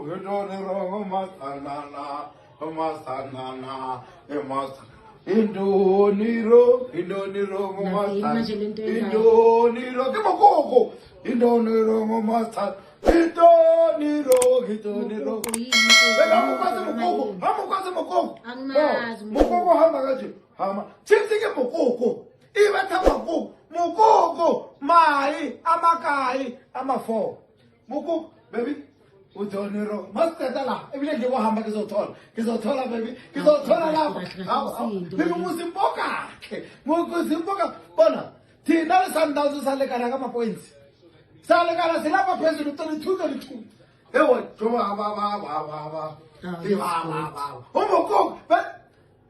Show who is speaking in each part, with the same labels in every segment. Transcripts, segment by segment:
Speaker 1: Indoniro, Masanana, Masanana, Indoniro, Indoniro, Kimoko, Indoniro, Masan, Indoniro. Mukoko hamagaji, hama. Chimsike mukoko. Ibata mukoko, mai, amakai, amafo. Muku, baby. Udoniro, mastedala. Every day, what hammer is a tall. Is a taller, baby. Is a taller. Baby, Musimboka. Musimboka. Bona. Tina Sandals Salekaraga points. Salekara Silapa President 22. Ewo, but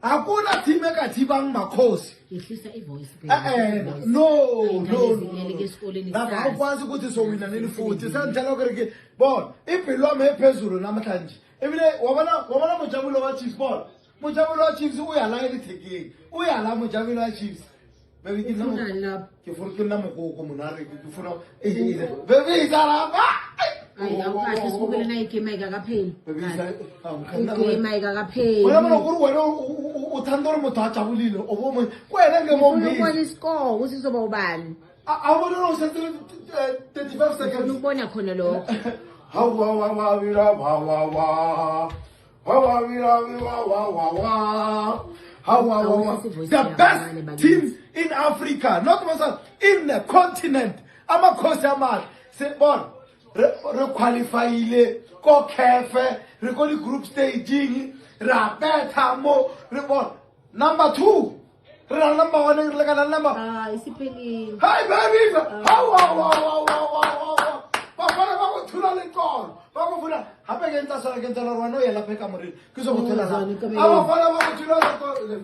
Speaker 1: hakuna timu katibang makhosi.
Speaker 2: Yehlisa ivoice.
Speaker 1: No. Lapha ukwazi ukuthi sowina nini futhi. Sengitshela ukuthi bon, impilo yami ephezulu namhlanje. Ebile wabona Mujabulo wa Chiefs bon. Mujabulo wa Chiefs uyala elithekile. Uyala Mujabulo wa Chiefs. Baby kinamo. Kifuna mukoko munare kifuna baby izala.
Speaker 2: Ay, awukhahle sibukele na igame ayikapheli. Igame ayikapheli.
Speaker 1: Wena wena uthandora motho a jabulile obo wena ngemombi.
Speaker 2: Ubona iscore ukuthi soba ubani.
Speaker 1: Awubona no 35 seconds.
Speaker 2: Ubona khona lokho. The
Speaker 1: best teams in Africa, not myself, in the continent. Amakhosi amali. Sebona re qualifyile ko kefe re go di group staging ra betha mo re bona number 2 re na number 1 re le kana number
Speaker 2: isiphelile.
Speaker 1: Hi baby how ba fana ba go thula le kono ba go funa hape ke ntsa sala ke ntsa rona no yela pheka moriri ke so go thula la aba fana ba go thula le kono.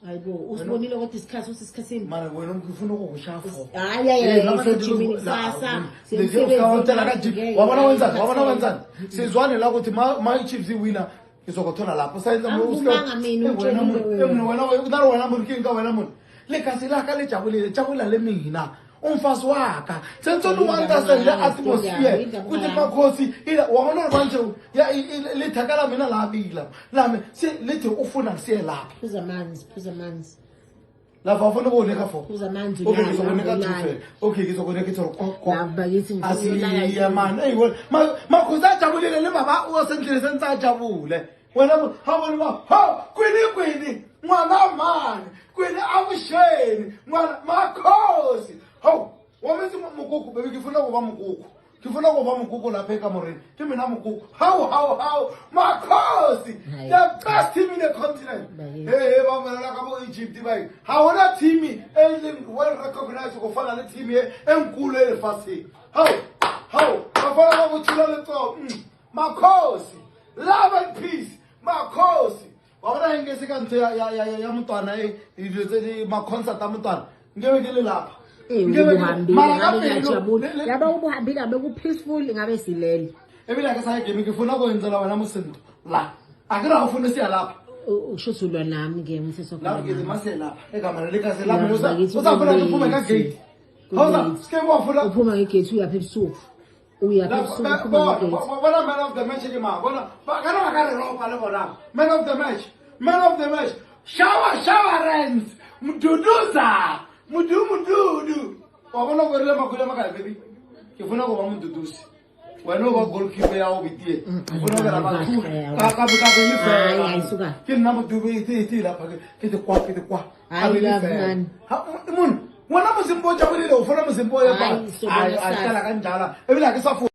Speaker 2: Hayibo usibonile ukuthi isikhathi usisikhatsini
Speaker 1: manje wena ngifuna ukushafo
Speaker 2: hayi ngifujimini sasa
Speaker 1: wabona wenzani sizwane la ukuthi ma Chiefs iwina izokuthola lapho sayenza wena wena muntu lekasi lakha lejabula lemina umfasi wakha sentona uwantasen le atmosphere kuthi makhosi ila wabona manje lithakala mina labila lami lithi ufuna siye lapha
Speaker 2: phuza amanzi
Speaker 1: lava ufuna ukunika fo
Speaker 2: phuza amanzi
Speaker 1: okay ngizokunika tufe okay ngizokunika ithoko
Speaker 2: lava yithi
Speaker 1: asiya man eyiwe makhosi ajabulile le baba osendlini sensajabule wena hawona kwini mwana mani kwini abusheni mwana makhosi hawu wamenzi mukoko baby ngifuna kuba mukoko lapha ekamoreni ke mina mukoko hawu makhosi the best team in the continent hey bamela ka mo Egypt bayi hawona team well recognized kufana le team enkulu elefasini hawu bafana bakuthula letho makhosi love and peace makhosi wabona ingesi kanti ya mntwana idizeli ma concert amntwana ngeke ke lapha
Speaker 2: yaba ubuhambile abe ku peaceful ngabe silele
Speaker 1: ebile ke saye game ngifuna kwenzela wena musinto la akira ufuna siya lapha
Speaker 2: ushuthulwa nami ke umthetho
Speaker 1: la ngeze mase lapha egamana lekase lapha uzafuna ukuphuma ka gate hoza ske wafuna
Speaker 2: uphuma nge gate uyapha ebusuku uphuma nge gate
Speaker 1: bona man of the match ke ma bona kana bakare ropa le bona man of the match shower rents mduduza mududu wabona gore makule makale baby kifuna kuba mdudusi wena ba goalkeeper yawo bitie ufuna ukera bathu ka bele
Speaker 2: ayisuka
Speaker 1: ke nna mududu iti lapha ke te kwa
Speaker 2: ayi
Speaker 1: mun wena musimbo jabulile ufuna musimbo yeba ayikala kanjala ebile ke safu